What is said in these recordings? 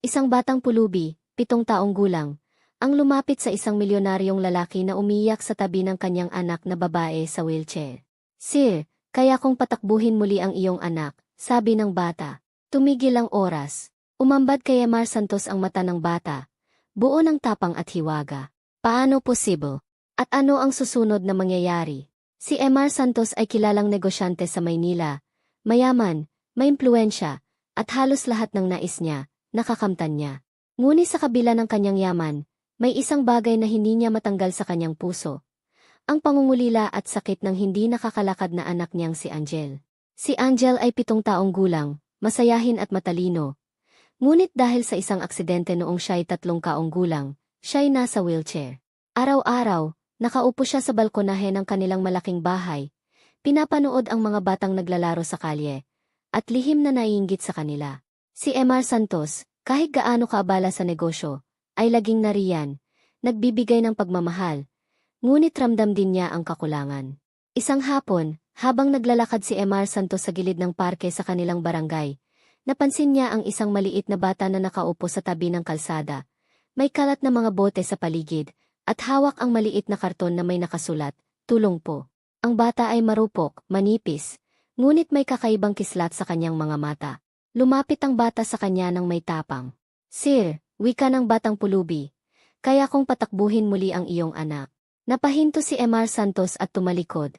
Isang batang pulubi, 7 taong gulang, ang lumapit sa isang milyonaryong lalaki na umiiyak sa tabi ng kanyang anak na babae sa wheelchair. Sir, kaya kong patakbuhin muli ang iyong anak, sabi ng bata. Tumigil ang oras. Umambad kay Emar Santos ang mata ng bata. Buo ng tapang at hiwaga. Paano posible? At ano ang susunod na mangyayari? Si Emar Santos ay kilalang negosyante sa Maynila. Mayaman, may impluwensya, at halos lahat ng nais niya, nakakamtan niya. Ngunit sa kabila ng kanyang yaman, may isang bagay na hindi niya matanggal sa kanyang puso. Ang pangungulila at sakit ng hindi nakakalakad na anak niyang si Angel. Si Angel ay 7 taong gulang, masayahin at matalino. Ngunit dahil sa isang aksidente noong siya'y 3 taong gulang, siya'y nasa wheelchair. Araw-araw, nakaupo siya sa balkonahe ng kanilang malaking bahay. Pinapanood ang mga batang naglalaro sa kalye, at lihim na naiinggit sa kanila. Si Emar Santos, kahit gaano kaabala sa negosyo, ay laging nariyan, nagbibigay ng pagmamahal, ngunit ramdam din niya ang kakulangan. Isang hapon, habang naglalakad si Emar Santos sa gilid ng parke sa kanilang barangay, napansin niya ang isang maliit na bata na nakaupo sa tabi ng kalsada. May kalat na mga bote sa paligid, at hawak ang maliit na karton na may nakasulat, "Tulong po." Ang bata ay marupok, manipis, ngunit may kakaibang kislat sa kanyang mga mata. Lumapit ang bata sa kanya ng may tapang. "Sir," wika ng batang pulubi, "kaya kong patakbuhin muli ang iyong anak." Napahinto si Emar Santos at tumalikod.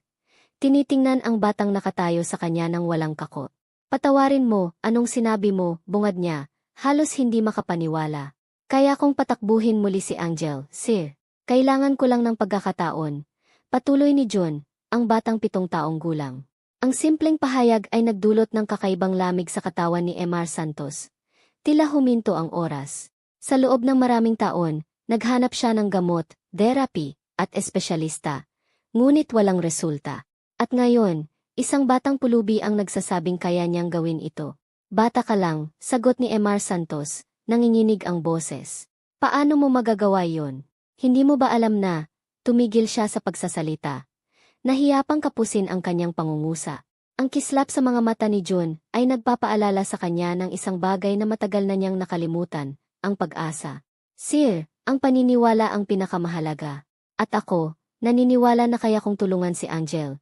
Tinitingnan ang batang nakatayo sa kanya ng walang kako. "Patawarin mo, anong sinabi mo?" bungad niya, halos hindi makapaniwala. "Kaya kong patakbuhin muli si Angel, sir. Kailangan ko lang ng pagkakataon." Patuloy ni John, ang batang 7 taong gulang. Ang simpleng pahayag ay nagdulot ng kakaibang lamig sa katawan ni Emar Santos. Tila huminto ang oras. Sa loob ng maraming taon, naghanap siya ng gamot, therapy, at espesyalista. Ngunit walang resulta. At ngayon, isang batang pulubi ang nagsasabing kaya niyang gawin ito. "Bata ka lang," sagot ni Emar Santos, nanginginig ang boses. "Paano mo magagawa yon? Hindi mo ba alam na?" Tumigil siya sa pagsasalita. Nahiyapang kapusin ang kanyang pangungusa. Ang kislap sa mga mata ni John ay nagpapaalala sa kanya ng isang bagay na matagal na niyang nakalimutan, ang pag-asa. "Sir, ang paniniwala ang pinakamahalaga. At ako, naniniwala na kaya kong tulungan si Angel."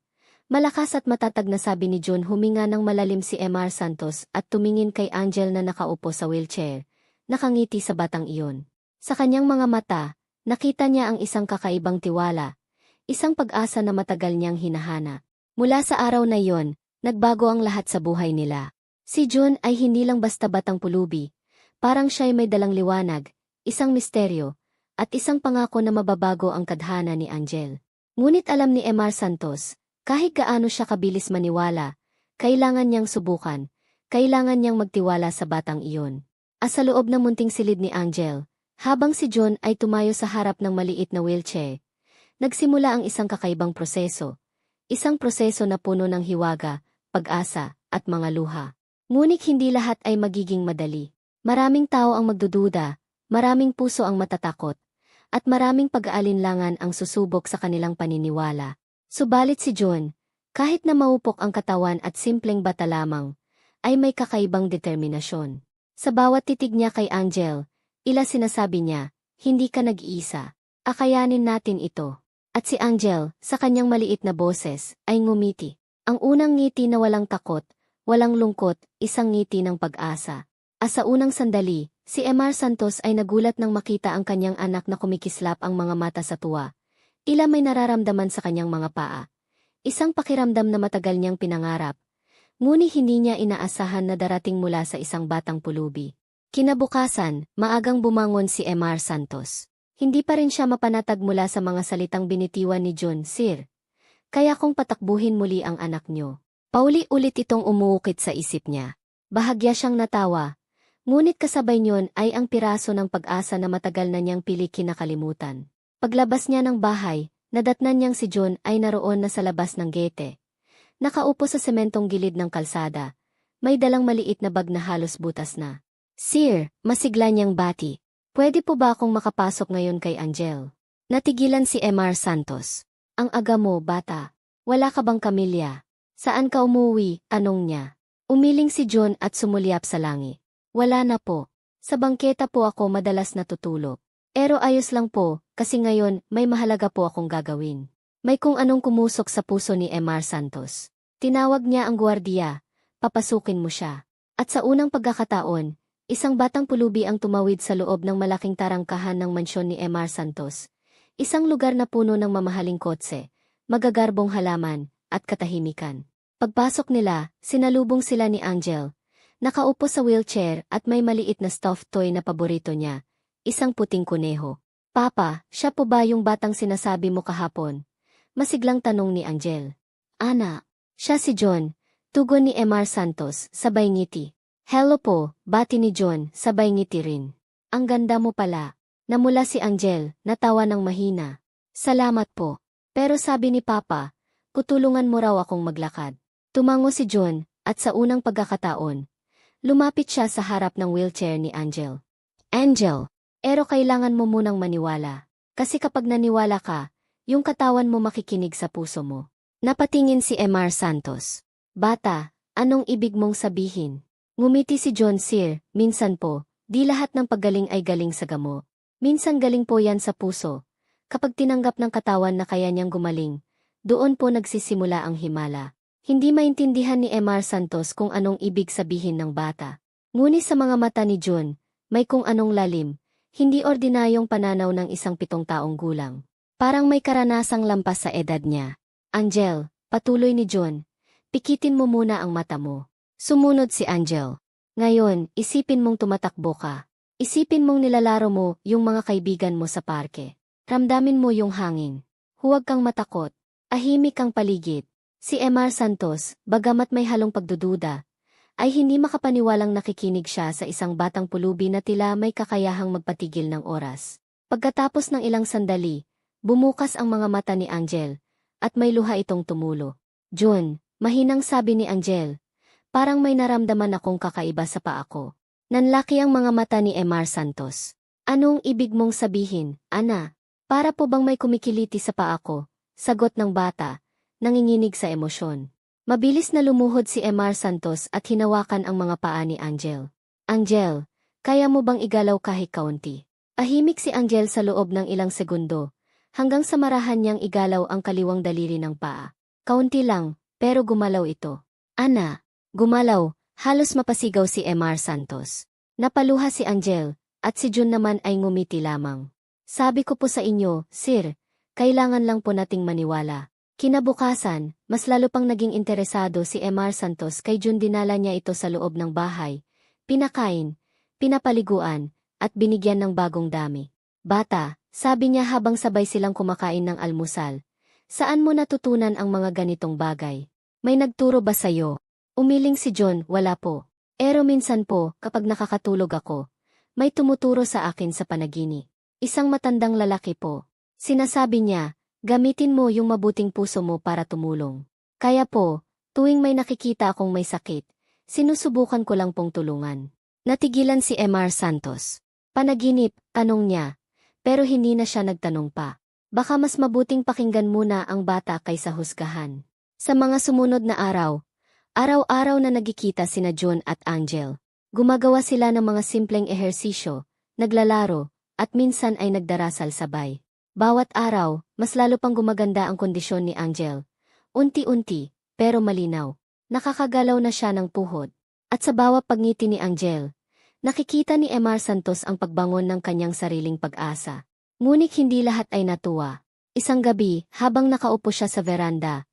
Malakas at matatag na sabi ni John. Huminga ng malalim si Emar Santos at tumingin kay Angel na nakaupo sa wheelchair, nakangiti sa batang iyon. Sa kanyang mga mata, nakita niya ang isang kakaibang tiwala, isang pag-asa na matagal niyang hinahana. Mula sa araw na iyon, nagbago ang lahat sa buhay nila. Si John ay hindi lang basta batang pulubi, parang siya'y may dalang liwanag, isang misteryo, at isang pangako na mababago ang tadhana ni Angel. Ngunit alam ni Emar Santos, kahit gaano siya kabilis maniwala, kailangan niyang subukan, kailangan niyang magtiwala sa batang iyon. Sa loob ng munting silid ni Angel, habang si John ay tumayo sa harap ng maliit na wheelchair, nagsimula ang isang kakaibang proseso. Isang proseso na puno ng hiwaga, pag-asa, at mga luha. Ngunit hindi lahat ay magiging madali. Maraming tao ang magdududa, maraming puso ang matatakot, at maraming pag-aalinlangan ang susubok sa kanilang paniniwala. Subalit si John, kahit na maupok ang katawan at simpleng bata lamang, ay may kakaibang determinasyon. Sa bawat titig niya kay Angel, sinasabi niya, "Hindi ka nag-iisa. Akayanin natin ito." At si Angel, sa kanyang maliit na boses, ay ngumiti. Ang unang ngiti na walang takot, walang lungkot, isang ngiti ng pag-asa. Sa unang sandali, si Emar Santos ay nagulat nang makita ang kanyang anak na kumikislap ang mga mata sa tuwa. Tila may nararamdaman sa kanyang mga paa. Isang pakiramdam na matagal niyang pinangarap. Ngunit hindi niya inaasahan na darating mula sa isang batang pulubi. Kinabukasan, maagang bumangon si Emar Santos. Hindi pa rin siya mapanatag mula sa mga salitang binitiwan ni John. "Sir, kaya kong patakbuhin muli ang anak niyo." Pauli-ulit itong umuukit sa isip niya. Bahagya siyang natawa. Ngunit kasabay niyon ay ang piraso ng pag-asa na matagal na niyang pilit kinakalimutan. Paglabas niya ng bahay, nadatnan niyang si John ay naroon na sa labas ng gate. Nakaupo sa sementong gilid ng kalsada. May dalang maliit na bag na halos butas na. "Sir," masigla niyang bati, "pwede po ba akong makapasok ngayon kay Angel?" Natigilan si Emar Santos. "Ang aga mo, bata. Wala ka bang kamilya? Saan ka umuwi?" tanong niya. Umiling si John at sumulyap sa langit. "Wala na po, Sa bangketa po ako madalas natutulog. Pero ayos lang po, kasi ngayon may mahalaga po akong gagawin. May kung anong kumusok sa puso ni Emar Santos. Tinawag niya ang gwardiya, papasukin mo siya. At sa unang pagkakataon, isang batang pulubi ang tumawid sa loob ng malaking tarangkahan ng mansyon ni Emar Santos. Isang lugar na puno ng mamahaling kotse, magagarbong halaman, at katahimikan. Pagpasok nila, sinalubong sila ni Angel. Nakaupo sa wheelchair at may maliit na stuffed toy na paborito niya, isang puting kuneho. Papa, siya po ba yung batang sinasabi mo kahapon? Masiglang tanong ni Angel. Ana, siya si John, tugon ni Emar Santos, sabay ngiti. Hello po, bati ni John, sabay ngiti rin. Ang ganda mo pala. Namula si Angel, natawa ng mahina. Salamat po. Pero sabi ni Papa, tutulungan mo raw akong maglakad. Tumango si John, at sa unang pagkakataon, lumapit siya sa harap ng wheelchair ni Angel. Angel, pero kailangan mo munang maniwala. Kasi kapag naniwala ka, yung katawan mo makikinig sa puso mo. Napatingin si Emar Santos. Bata, anong ibig mong sabihin? Ngumiti si John. Sir, minsan po, di lahat ng paggaling ay galing sa gamot. Minsan galing po yan sa puso. Kapag tinanggap ng katawan na kaya niyang gumaling, doon po nagsisimula ang himala. Hindi maintindihan ni Emar Santos kung anong ibig sabihin ng bata. Ngunit sa mga mata ni John, may kung anong lalim, hindi ordinaryong pananaw ng isang 7 taong gulang. Parang may karanasang lampas sa edad niya. Angel, patuloy ni John, pikitin mo muna ang mata mo. Sumunod si Angel. Ngayon, isipin mong tumatakbo ka. Isipin mong nilalaro mo yung mga kaibigan mo sa parke. Ramdamin mo yung hangin. Huwag kang matakot. Ahimik ang paligid. Si Emar Santos, bagamat may halong pagdududa, ay hindi makapaniwalang nakikinig siya sa isang batang pulubi na tila may kakayahang magpatigil ng oras. Pagkatapos ng ilang sandali, bumukas ang mga mata ni Angel, at may luha itong tumulo. John, mahinang sabi ni Angel, parang may naramdaman akong kakaiba sa paa ko. Nanlaki ang mga mata ni Emar Santos. Anong ibig mong sabihin, Ana? Para po bang may kumikiliti sa paa ko? Sagot ng bata, nanginginig sa emosyon. Mabilis na lumuhod si Emar Santos at hinawakan ang mga paa ni Angel. Angel, kaya mo bang igalaw kahit kaunti? Ahimik si Angel sa loob ng ilang segundo, hanggang sa marahan niyang igalaw ang kaliwang daliri ng paa. Kaunti lang, pero gumalaw ito. Ana, gumalaw. Halos mapasigaw si Emar Santos. Napaluha si Angel, at si Jun naman ay ngumiti lamang. Sabi ko po sa inyo, sir, kailangan lang po nating maniwala. Kinabukasan, mas lalo pang naging interesado si Emar Santos kay Jun. Dinala niya ito sa loob ng bahay, pinakain, pinapaliguan, at binigyan ng bagong dami. Bata, sabi niya habang sabay silang kumakain ng almusal, saan mo natutunan ang mga ganitong bagay? May nagturo ba sa'yo? Umiling si John, wala po. Pero minsan po, kapag nakakatulog ako, may tumuturo sa akin sa panaginip. Isang matandang lalaki po. Sinasabi niya, gamitin mo yung mabuting puso mo para tumulong. Kaya po, tuwing may nakikita akong may sakit, sinusubukan ko lang pong tulungan. Natigilan si Emar Santos. Panaginip, tanong niya. Pero hindi na siya nagtanong pa. Baka mas mabuting pakinggan muna ang bata kaysa husgahan. Sa mga sumunod na araw, araw-araw na nagkikita sina John at Angel. Gumagawa sila ng mga simpleng ehersisyo, naglalaro, at minsan ay nagdarasal sabay. Bawat araw, mas lalo pang gumaganda ang kondisyon ni Angel. Unti-unti, pero malinaw. Nakakagalaw na siya ng puhod. At sa bawat pagngiti ni Angel, nakikita ni Emar Santos ang pagbangon ng kanyang sariling pag-asa. Ngunit hindi lahat ay natuwa. Isang gabi, habang nakaupo siya sa veranda,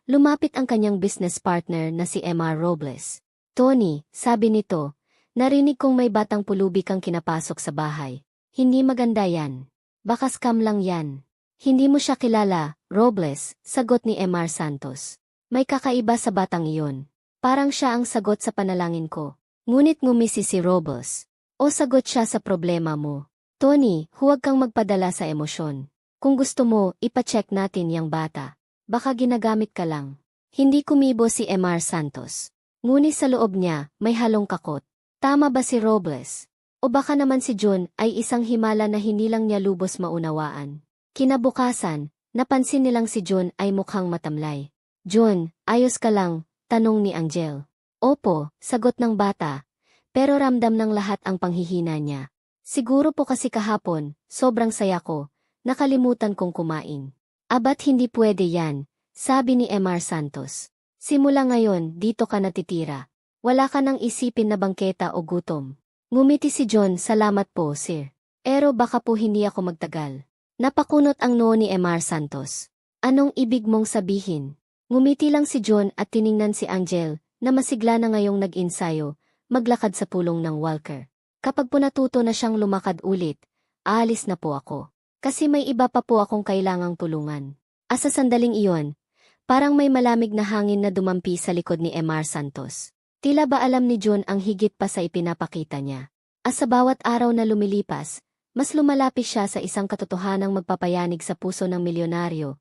lumapit ang kanyang business partner na si Emar Robles. Tony, sabi nito, narinig kong may batang pulubi kang kinapasok sa bahay. Hindi maganda yan. Baka scam lang yan. Hindi mo siya kilala, Robles, sagot ni Emar Santos. May kakaiba sa batang iyon. Parang siya ang sagot sa panalangin ko. Ngunit ngumisi si Robles. O sagot siya sa problema mo. Tony, huwag kang magpadala sa emosyon. Kung gusto mo, ipacheck natin yang bata. Baka ginagamit ka lang. Hindi kumibo si Emar Santos. Ngunit sa loob niya, may halong kakot. Tama ba si Robles? O baka naman si John ay isang himala na hindi lang niya lubos maunawaan. Kinabukasan, napansin nilang si John ay mukhang matamlay. John, ayos ka lang? Tanong ni Angel. Opo, sagot ng bata. pero ramdam ng lahat ang panghihina niya. Siguro po kasi kahapon, sobrang saya ko, nakalimutan kong kumain. Abat hindi pwede yan, sabi ni Emar Santos. Simula ngayon, dito ka natitira. Wala ka nang isipin na bangketa o gutom. Ngumiti si John, salamat po, sir. Pero baka po hindi ako magtagal. Napakunot ang noo ni Emar Santos. Anong ibig mong sabihin? Ngumiti lang si John at tiningnan si Angel, na masigla na ngayong nag-insayo, maglakad sa pulong ng Walker. Kapag po natuto na siyang lumakad ulit, aalis na po ako. Kasi may iba pa po akong kailangang tulungan. Sa sandaling iyon, parang may malamig na hangin na dumampi sa likod ni Emar Santos. Tila ba alam ni John ang higit pa sa ipinapakita niya? Sa bawat araw na lumilipas, mas lumalapit siya sa isang katotohanang magpapayanig sa puso ng milyonaryo.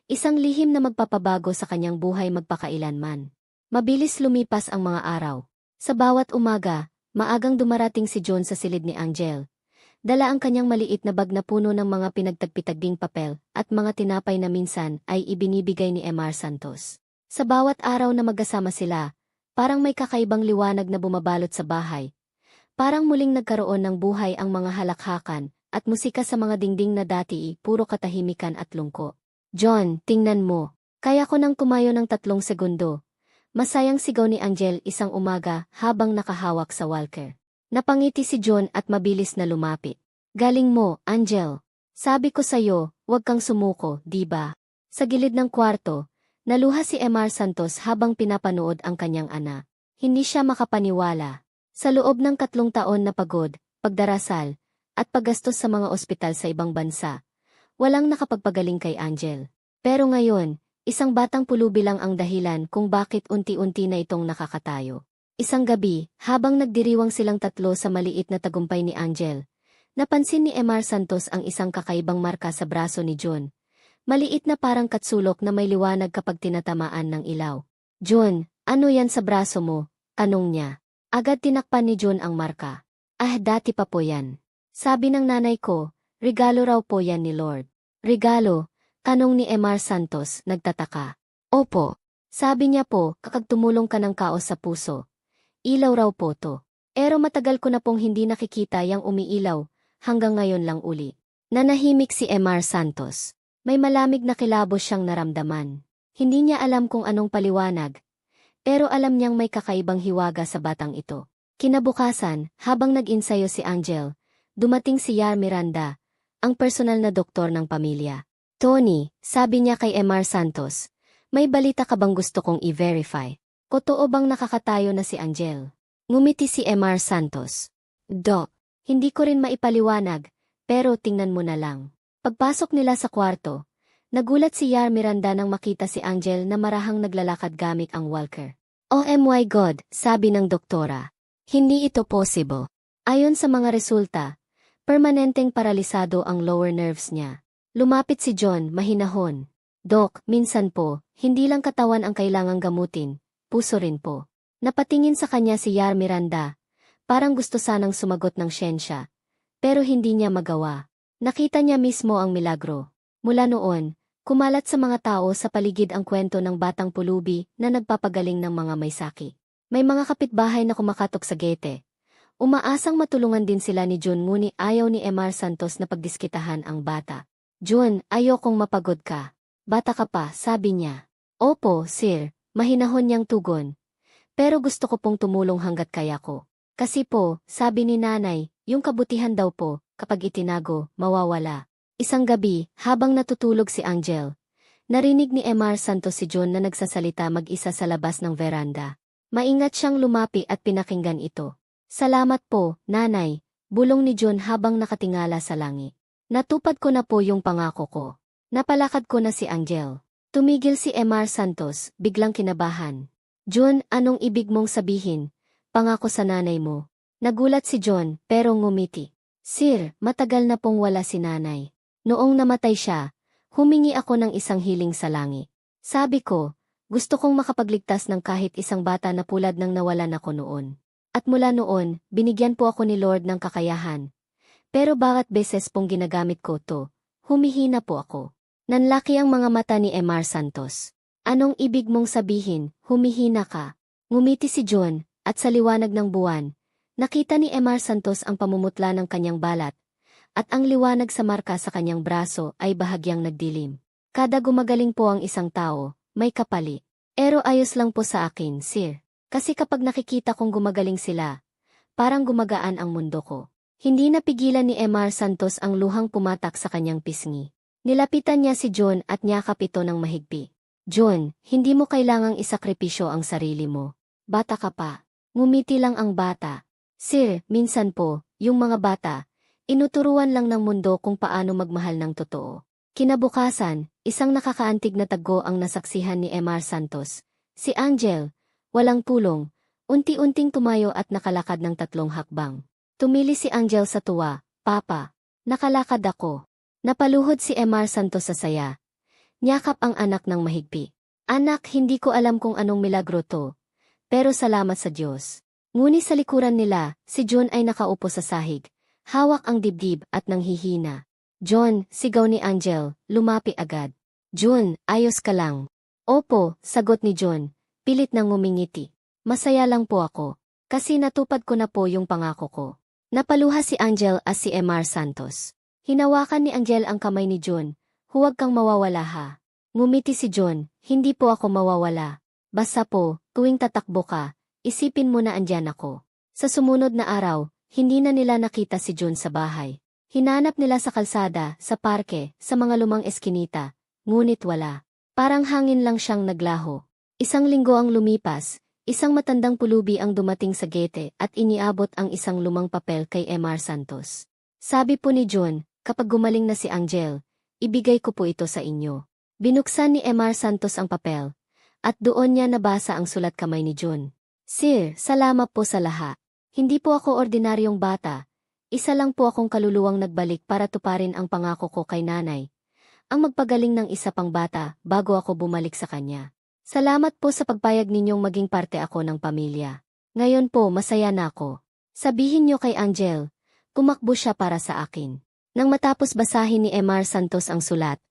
Isang lihim na magpapabago sa kanyang buhay magpakailanman. Mabilis lumipas ang mga araw. Sa bawat umaga, maagang dumarating si John sa silid ni Angel. Dala ang kanyang maliit na bag na puno ng mga pinagtagpitagding papel at mga tinapay na minsan ay ibinibigay ni Emar Santos. Sa bawat araw na magkasama sila, parang may kakaibang liwanag na bumabalot sa bahay. Parang muling nagkaroon ng buhay ang mga halakhakan at musika sa mga dingding na dati puro katahimikan at lungko. John, tingnan mo. Kaya ko nang kumayo ng 3 segundo. Masayang sigaw ni Angel isang umaga habang nakahawak sa Walker. Napangiti si John at mabilis na lumapit. Galing mo, Angel. Sabi ko sa'yo, huwag kang sumuko, di ba? Sa gilid ng kwarto, naluha si Emar Santos habang pinapanood ang kanyang anak. Hindi siya makapaniwala. Sa loob ng 3 taon na pagod, pagdarasal, at paggastos sa mga ospital sa ibang bansa, walang nakapagpagaling kay Angel. Pero ngayon, isang batang pulubi lang ang dahilan kung bakit unti-unti na itong nakakatayo. Isang gabi, habang nagdiriwang silang 3 sa maliit na tagumpay ni Angel, napansin ni Emar Santos ang isang kakaibang marka sa braso ni John. Maliit na parang katsulok na may liwanag kapag tinatamaan ng ilaw. John, ano yan sa braso mo? Tanong niya. Agad tinakpan ni John ang marka. Dati pa po yan. Sabi ng nanay ko, regalo raw po yan ni Lord. Regalo? Tanong ni Emar Santos, nagtataka. Opo. Sabi niya po, kakagtumulong ka ng kaos sa puso. Ilaw raw po to. Pero matagal ko na pong hindi nakikita yang umiilaw, hanggang ngayon lang uli. Nanahimik si Emar Santos. May malamig na kilabos siyang naramdaman. Hindi niya alam kung anong paliwanag, pero alam niyang may kakaibang hiwaga sa batang ito. Kinabukasan, habang nag-insayo si Angel, dumating si Yar Miranda, ang personal na doktor ng pamilya. Tony, sabi niya kay Emar Santos, may balita ka bang gusto kong i-verify? Totoo bang nakakatayo na si Angel? Ngumiti si Emar Santos. Doc, hindi ko rin maipaliwanag, pero tingnan mo na lang. Pagpasok nila sa kwarto, nagulat si Yar Miranda nang makita si Angel na marahang naglalakad gamit ang walker. Oh my God, sabi ng doktora. Hindi ito possible. Ayon sa mga resulta, permanenteng paralisado ang lower nerves niya. Lumapit si John, mahinahon. Doc, minsan po, hindi lang katawan ang kailangang gamutin, puso rin po. Napatingin sa kanya si Yar Miranda. Parang gusto sanang sumagot ng siyensya, pero hindi niya magawa. Nakita niya mismo ang milagro. Mula noon, kumalat sa mga tao sa paligid ang kwento ng batang pulubi na nagpapagaling ng mga may sakit. May mga kapitbahay na kumakatok sa gete. Umaasang matulungan din sila ni John ngunit ayaw ni Emar Santos na pagdiskitahan ang bata. John, ayokong mapagod ka. Bata ka pa, sabi niya. Opo, sir, mahinahon niyang tugon. Pero gusto ko pong tumulong hanggat kaya ko. Kasi po, sabi ni nanay, yung kabutihan daw po, kapag itinago, mawawala. Isang gabi, habang natutulog si Angel, narinig ni Emar Santos si John na nagsasalita mag-isa sa labas ng veranda. Maingat siyang lumapi at pinakinggan ito. Salamat po, nanay, bulong ni John habang nakatingala sa langit. Natupad ko na po yung pangako ko. Napalakad ko na si Angel. Tumigil si Emar Santos, biglang kinabahan. John, anong ibig mong sabihin? Pangako sa nanay mo. Nagulat si John, pero ngumiti. Sir, matagal na pong wala si nanay. Noong namatay siya, humingi ako ng isang hiling sa langit. Sabi ko, gusto kong makapagligtas ng kahit isang bata na pulad ng nawalan ako noon. At mula noon, binigyan po ako ni Lord ng kakayahan. Pero bakit beses pong ginagamit ko to? Humihina po ako. Nanlaki ang mga mata ni Emar Santos. Anong ibig mong sabihin, humihina ka? Ngumiti si John, at sa liwanag ng buwan, Nakita ni Emar Santos ang pamumutla ng kanyang balat, at ang liwanag sa marka sa kanyang braso ay bahagyang nagdilim. Kada gumagaling po ang isang tao, may kapali. Pero ayos lang po sa akin, sir. Kasi kapag nakikita kong gumagaling sila, parang gumagaan ang mundo ko. Hindi napigilan ni Emar Santos ang luhang pumatak sa kanyang pisngi. Nilapitan niya si John at niyakap ito ng mahigpi. John, hindi mo kailangang isakripisyo ang sarili mo. Bata ka pa. Ngumiti lang ang bata. Sir, minsan po, yung mga bata, inuturuan lang ng mundo kung paano magmahal ng totoo. Kinabukasan, isang nakakaantig na taggo ang nasaksihan ni Emar Santos. Si Angel, walang tulong, unti-unting tumayo at nakalakad ng 3 hakbang. Tumili si Angel sa tuwa, Papa, nakalakad ako. Napaluhod si Emar Santos sa saya. Niyakap ang anak ng mahigpi. Anak, hindi ko alam kung anong milagro to, pero salamat sa Diyos. Ngunit sa likuran nila, si John ay nakaupo sa sahig, hawak ang dibdib at nanghihina. John, sigaw ni Angel, lumapi agad. John, ayos ka lang. Opo, sagot ni John, pilit nang ngumingiti. Masaya lang po ako, kasi natupad ko na po yung pangako ko. Napaluha si Angel at si Emar Santos. Hinawakan ni Angel ang kamay ni John, huwag kang mawawala ha. Ngumiti si John, hindi po ako mawawala. Basta po, tuwing tatakbo ka, isipin mo na andyan ako. Sa sumunod na araw, hindi na nila nakita si John sa bahay. Hinanap nila sa kalsada, sa parke, sa mga lumang eskinita, ngunit wala. Parang hangin lang siyang naglaho. Isang linggo ang lumipas, isang matandang pulubi ang dumating sa gate at iniabot ang isang lumang papel kay Emar Santos. Sabi po ni John, kapag gumaling na si Angel, ibigay ko po ito sa inyo. Binuksan ni Emar Santos ang papel, at doon niya nabasa ang sulat kamay ni John. Sir, salamat po sa lahat. Hindi po ako ordinaryong bata. Isa lang po akong kaluluwang nagbalik para tuparin ang pangako ko kay nanay. Ang magpagaling ng isa pang bata bago ako bumalik sa kanya. Salamat po sa pagpayag ninyong maging parte ako ng pamilya. Ngayon po masaya na ako. Sabihin niyo kay Angel, tumakbo siya para sa akin. Nang matapos basahin ni Emar Santos ang sulat,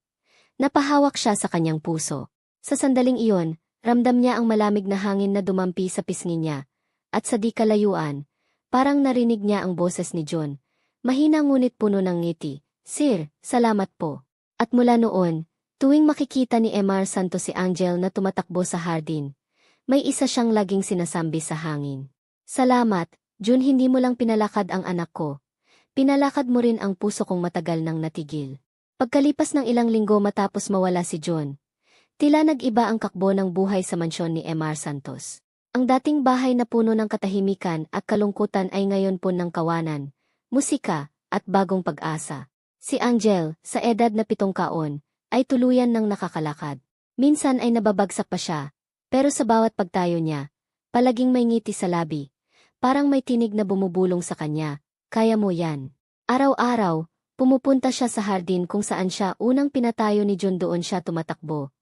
napahawak siya sa kanyang puso. Sa sandaling iyon, ramdam niya ang malamig na hangin na dumampi sa pisngi niya, at sa di kalayuan, parang narinig niya ang boses ni John. Mahina ngunit puno ng ngiti, Sir, salamat po. At mula noon, tuwing makikita ni Emar Santos si Angel na tumatakbo sa hardin, may isa siyang laging sinasambi sa hangin. Salamat, John, hindi mo lang pinalakad ang anak ko. Pinalakad mo rin ang puso kong matagal nang natigil. Pagkalipas ng ilang linggo matapos mawala si John, tila nag-iba ang kakbo ng buhay sa mansyon ni Emar Santos. Ang dating bahay na puno ng katahimikan at kalungkutan ay ngayon puno ng kawanan, musika, at bagong pag-asa. Si Angel, sa edad na 7 taon, ay tuluyan ng nakakalakad. Minsan ay nababagsak pa siya, pero sa bawat pagtayo niya, palaging may ngiti sa labi. Parang may tinig na bumubulong sa kanya, kaya mo yan. Araw-araw, pumupunta siya sa hardin kung saan siya unang pinatayo ni John, doon siya tumatakbo.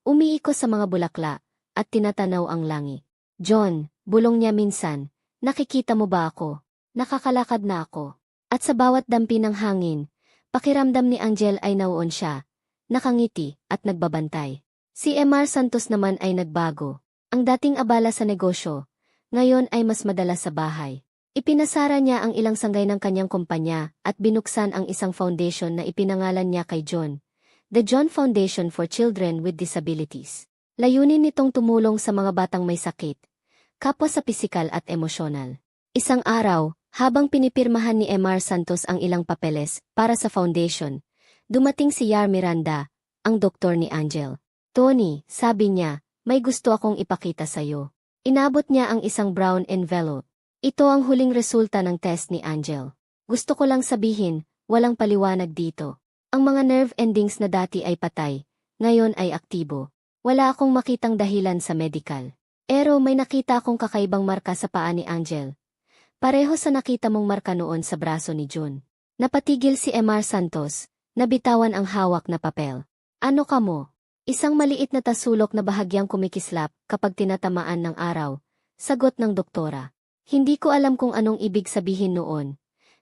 Umiikot sa mga bulaklak, at tinatanaw ang langit. John, bulong niya minsan, nakikita mo ba ako? Nakakalakad na ako. At sa bawat dampi ng hangin, pakiramdam ni Angel ay nauon siya, nakangiti, at nagbabantay. Si Emar Santos naman ay nagbago. Ang dating abala sa negosyo, ngayon ay mas madalas sa bahay. Ipinasara niya ang ilang sanggay ng kanyang kumpanya at binuksan ang isang foundation na ipinangalan niya kay John, The John Foundation for Children with Disabilities. Layunin nitong tumulong sa mga batang may sakit, kapwa sa pisikal at emosyonal. Isang araw, habang pinipirmahan ni Emar Santos ang ilang papeles para sa foundation, dumating si Yar Miranda, ang doktor ni Angel. Tony, sabi niya, may gusto akong ipakita sa'yo. Inabot niya ang isang brown envelope. Ito ang huling resulta ng test ni Angel. Gusto ko lang sabihin, walang paliwanag dito. Ang mga nerve endings na dati ay patay, ngayon ay aktibo. Wala akong makitang dahilan sa medical. Pero may nakita akong kakaibang marka sa paa ni Angel. Pareho sa nakita mong marka noon sa braso ni John. Napatigil si Emar Santos, nabitawan ang hawak na papel. Ano ka mo? Isang maliit na tasulok na bahagyang kumikislap kapag tinatamaan ng araw, sagot ng doktora. Hindi ko alam kung anong ibig sabihin noon,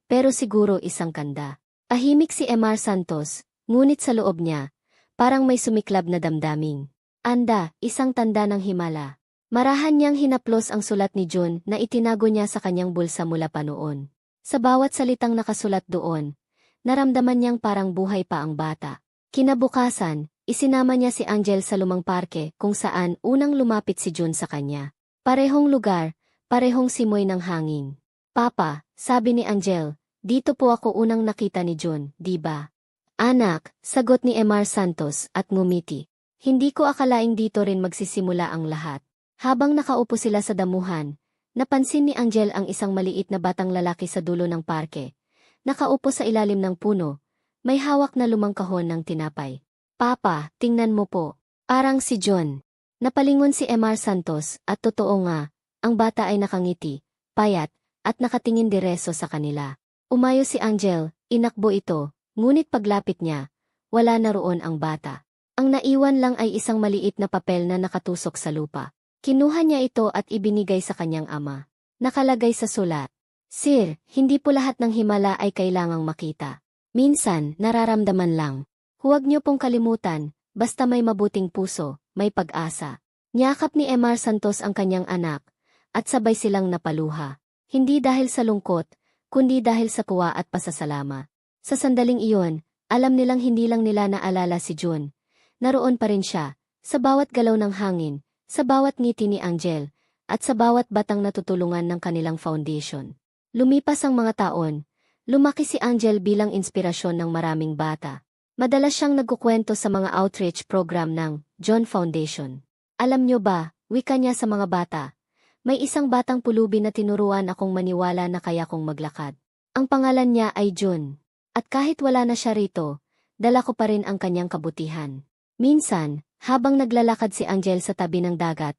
pero siguro isang kanda. Tahimik si Emar Santos, ngunit sa loob niya, parang may sumiklab na damdaming. Anda, isang tanda ng himala. Marahan niyang hinaplos ang sulat ni Jun na itinago niya sa kanyang bulsa mula pa noon. Sa bawat salitang nakasulat doon, naramdaman niyang parang buhay pa ang bata. Kinabukasan, isinama niya si Angel sa lumang parke kung saan unang lumapit si Jun sa kanya. Parehong lugar, parehong simoy ng hangin. Papa, sabi ni Angel, dito po ako unang nakita ni Jun, di ba? Anak, sagot ni Emar Santos at ngumiti. Hindi ko akalaing dito rin magsisimula ang lahat. Habang nakaupo sila sa damuhan, napansin ni Angel ang isang maliit na batang lalaki sa dulo ng parke. Nakaupo sa ilalim ng puno, may hawak na lumang kahon ng tinapay. Papa, tingnan mo po. Parang si John. Napalingon si Emar Santos at totoo nga, ang bata ay nakangiti, payat, at nakatingin diretso sa kanila. Umayo si Angel, inakbo ito, ngunit paglapit niya, wala na roon ang bata. Ang naiwan lang ay isang maliit na papel na nakatusok sa lupa. Kinuha niya ito at ibinigay sa kanyang ama. Nakalagay sa sulat, Sir, hindi po lahat ng himala ay kailangang makita. Minsan, nararamdaman lang. Huwag niyo pong kalimutan, basta may mabuting puso, may pag-asa. Niyakap ni Emar Santos ang kanyang anak, at sabay silang napaluha. Hindi dahil sa lungkot, kundi dahil sa tuwa at pasasalama. Sa sandaling iyon, alam nilang hindi lang nila naalala si Jun. Naroon pa rin siya, sa bawat galaw ng hangin, sa bawat ngiti ni Angel, at sa bawat batang natutulungan ng kanilang foundation. Lumipas ang mga taon, lumaki si Angel bilang inspirasyon ng maraming bata. Madalas siyang nagkukwento sa mga outreach program ng John Foundation. Alam nyo ba, wika niya sa mga bata, may isang batang pulubi na tinuruan akong maniwala na kaya kong maglakad. Ang pangalan niya ay Jun. At kahit wala na siya rito, dala ko pa rin ang kanyang kabutihan. Minsan, habang naglalakad si Angel sa tabi ng dagat,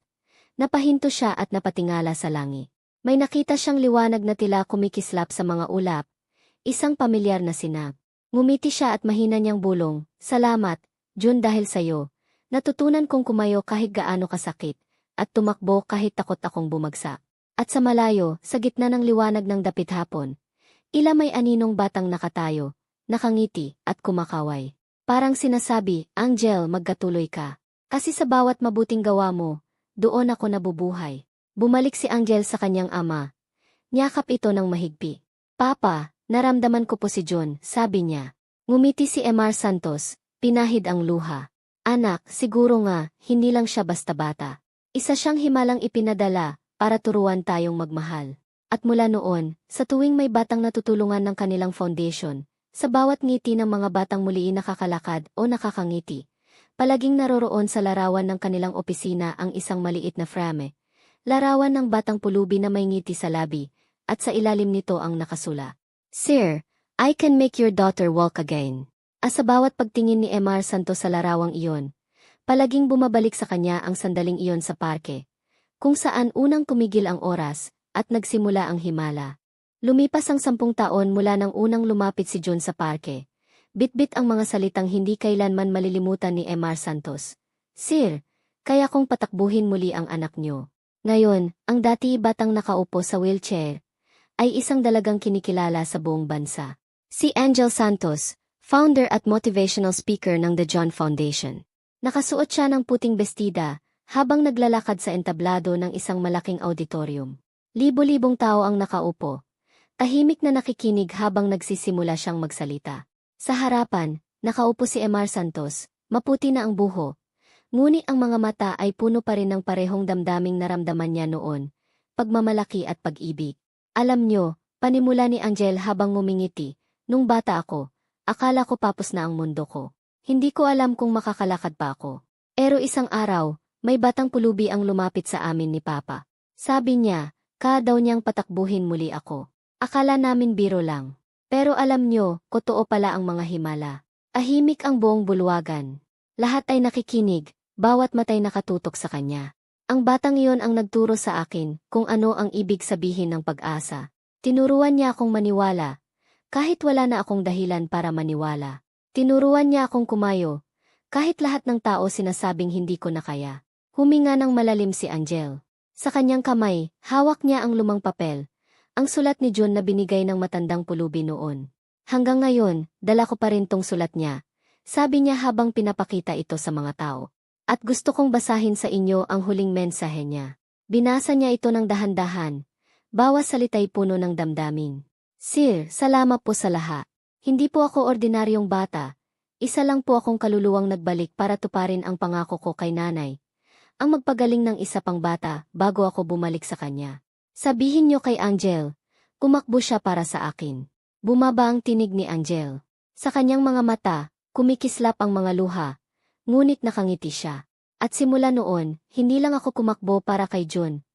napahinto siya at napatingala sa langit. May nakita siyang liwanag na tila kumikislap sa mga ulap, isang pamilyar na sinag. Ngumiti siya at mahina niyang bulong, Salamat, Jun dahil sa'yo. Natutunan kong kumayo kahit gaano kasakit, at tumakbo kahit takot akong bumagsak. At sa malayo, sa gitna ng liwanag ng dapit hapon, ila may aninong batang nakatayo, nakangiti, at kumakaway. Parang sinasabi, Angel, magkatuloy ka. Kasi sa bawat mabuting gawa mo, doon ako nabubuhay. Bumalik si Angel sa kanyang ama. Niyakap ito ng mahigpi. Papa, naramdaman ko po si John, sabi niya. Ngumiti si Emar Santos, pinahid ang luha. Anak, siguro nga, hindi lang siya basta bata. Isa siyang himalang ipinadala, para turuan tayong magmahal. At mula noon, sa tuwing may batang natutulungan ng kanilang foundation, sa bawat ngiti ng mga batang muliin nakakalakad o nakakangiti, palaging naroroon sa larawan ng kanilang opisina ang isang maliit na frame. Larawan ng batang pulubi na may ngiti sa labi, at sa ilalim nito ang nakasula. Sir, I can make your daughter walk again. Sa bawat pagtingin ni Emar Santos sa larawang iyon, palaging bumabalik sa kanya ang sandaling iyon sa parke, kung saan unang tumigil ang oras, at nagsimula ang himala. Lumipas ang 10 taon mula nang unang lumapit si John sa parke. Bitbit ang mga salitang hindi kailanman malilimutan ni Emar Santos. Sir, kaya kong patakbuhin muli ang anak niyo. Ngayon, ang dati batang nakaupo sa wheelchair, ay isang dalagang kinikilala sa buong bansa. Si Angel Santos, founder at motivational speaker ng The John Foundation. Nakasuot siya ng puting bestida, habang naglalakad sa entablado ng isang malaking auditorium. Libo-libong tao ang nakaupo. Tahimik na nakikinig habang nagsisimula siyang magsalita. Sa harapan, nakaupo si Emar Santos, maputi na ang buho. Ngunit ang mga mata ay puno pa rin ng parehong damdaming naramdaman niya noon, pagmamalaki at pag-ibig. Alam niyo, panimula ni Angel habang ngumingiti, nung bata ako, akala ko papos na ang mundo ko. Hindi ko alam kung makakalakad pa ako. Pero isang araw, may batang pulubi ang lumapit sa amin ni Papa. Sabi niya, daw niyang patakbuhin muli ako. Akala namin biro lang. Pero alam niyo, totoo pala ang mga himala. Ahimik ang buong bulwagan. Lahat ay nakikinig, bawat matay nakatutok sa kanya. Ang batang iyon ang nagturo sa akin kung ano ang ibig sabihin ng pag-asa. Tinuruan niya akong maniwala, kahit wala na akong dahilan para maniwala. Tinuruan niya akong kumayo, kahit lahat ng tao sinasabing hindi ko na kaya. Huminga ng malalim si Angel. Sa kanyang kamay, hawak niya ang lumang papel. Ang sulat ni John na binigay ng matandang pulubi noon. Hanggang ngayon, dala ko pa rin tong sulat niya. Sabi niya habang pinapakita ito sa mga tao. At gusto kong basahin sa inyo ang huling mensahe niya. Binasa niya ito ng dahan-dahan. Bawat salita'y puno ng damdamin. Sir, salamat po sa lahat. Hindi po ako ordinaryong bata. Isa lang po akong kaluluwang nagbalik para tuparin ang pangako ko kay nanay. Ang magpagaling ng isa pang bata bago ako bumalik sa kanya. Sabihin niyo kay Angel, kumakbo siya para sa akin. Bumaba ang tinig ni Angel. Sa kanyang mga mata, kumikislap ang mga luha, ngunit nakangiti siya. At simula noon, hindi lang ako kumakbo para kay Jun.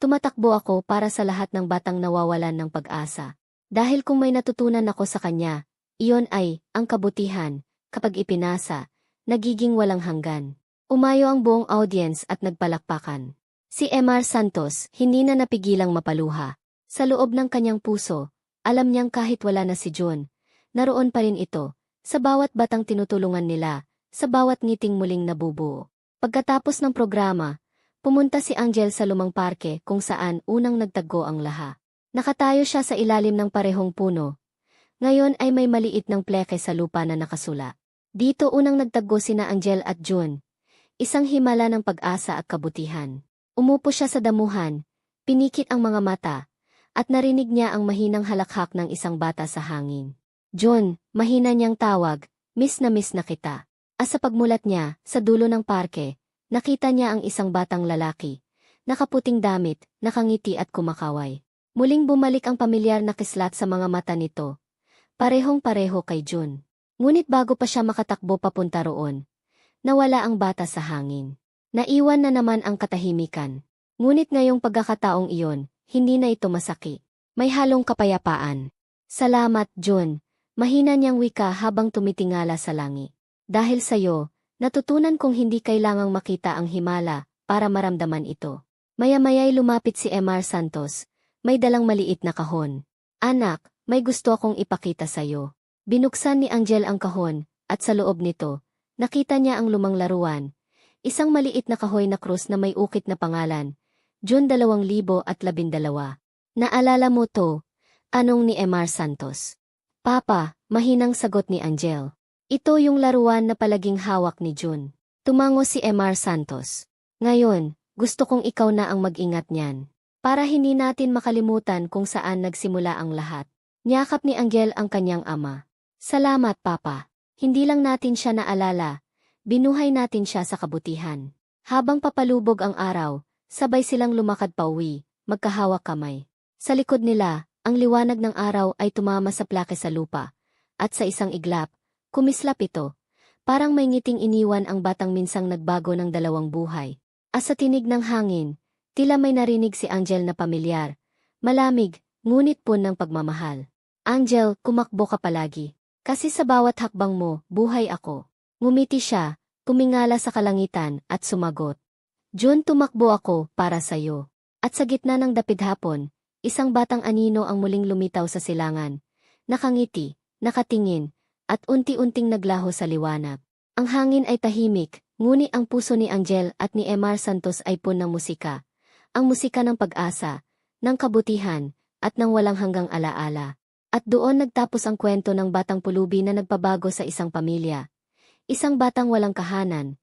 Tumatakbo ako para sa lahat ng batang nawawalan ng pag-asa. Dahil kung may natutunan ako sa kanya, iyon ay, ang kabutihan, kapag ipinasa, nagiging walang hanggan. Umayo ang buong audience at nagpalakpakan. Si Emar Santos, hindi na napigilang mapaluha. Sa loob ng kanyang puso, alam niyang kahit wala na si Jun, naroon pa rin ito, sa bawat batang tinutulungan nila, sa bawat ngiting muling nabubuo. Pagkatapos ng programa, pumunta si Angel sa lumang parke kung saan unang nagtagpo ang laha. Nakatayo siya sa ilalim ng parehong puno. Ngayon ay may maliit ng pleke sa lupa na nakasula. Dito unang nagtagpo sina Angel at Jun. Isang himala ng pag-asa at kabutihan. Umupo siya sa damuhan, pinikit ang mga mata, at narinig niya ang mahinang halakhak ng isang bata sa hangin. Jun, mahina niyang tawag, miss na kita. As sa pagmulat niya, sa dulo ng parke, nakita niya ang isang batang lalaki. Nakaputing damit, nakangiti at kumakaway. Muling bumalik ang pamilyar na kislat sa mga mata nito. Parehong-pareho kay Jun. Ngunit bago pa siya makatakbo papunta roon, nawala ang bata sa hangin. Naiwan na naman ang katahimikan. Ngunit ngayong pagkakataong iyon, hindi na ito masaki. May halong kapayapaan. Salamat, Jun. Mahina niyang wika habang tumitingala sa langit. Dahil sa'yo, natutunan kong hindi kailangang makita ang himala para maramdaman ito. Maya-maya'y lumapit si Emar Santos. May dalang maliit na kahon. Anak, may gusto akong ipakita sa'yo. Binuksan ni Angel ang kahon, at sa loob nito, nakita niya ang lumang laruan. Isang maliit na kahoy na krus na may ukit na pangalan, June 2012. Naalala mo to? Anong ni Emar Santos? Papa, mahinang sagot ni Angel. Ito yung laruan na palaging hawak ni June. Tumango si Emar Santos. Ngayon, gusto kong ikaw na ang mag-ingat niyan. Para hindi natin makalimutan kung saan nagsimula ang lahat. Niyakap ni Angel ang kanyang ama. Salamat, Papa. Hindi lang natin siya naalala, binuhay natin siya sa kabutihan. Habang papalubog ang araw, sabay silang lumakad pauwi, magkahawak kamay. Sa likod nila, ang liwanag ng araw ay tumama sa plake sa lupa. At sa isang iglap, kumislap ito. Parang may ngiting iniwan ang batang minsang nagbago ng dalawang buhay. As sa tinig ng hangin, tila may narinig si Angel na pamilyar. Malamig, ngunit pun ng pagmamahal. Angel, kumakbo ka palagi. Kasi sa bawat hakbang mo, buhay ako. Ngumiti siya, tumingala sa kalangitan, at sumagot. June, tumakbo ako para sa'yo. At sa gitna ng dapit hapon, isang batang anino ang muling lumitaw sa silangan. Nakangiti, nakatingin, at unti-unting naglaho sa liwanag. Ang hangin ay tahimik, ngunit ang puso ni Angel at ni Emar Santos ay puno ng musika. Ang musika ng pag-asa, ng kabutihan, at ng walang hanggang alaala. At doon nagtapos ang kwento ng batang pulubi na nagpabago sa isang pamilya. Isang batang walang kahanan,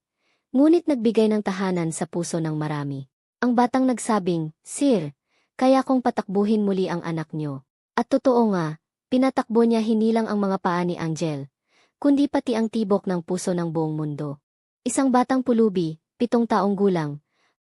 ngunit nagbigay ng tahanan sa puso ng marami. Ang batang nagsabing, Sir, kaya kong patakbuhin muli ang anak nyo. At totoo nga, pinatakbo niya hindi lang ang mga paa ni Angel, kundi pati ang tibok ng puso ng buong mundo. Isang batang pulubi, 7 taong gulang,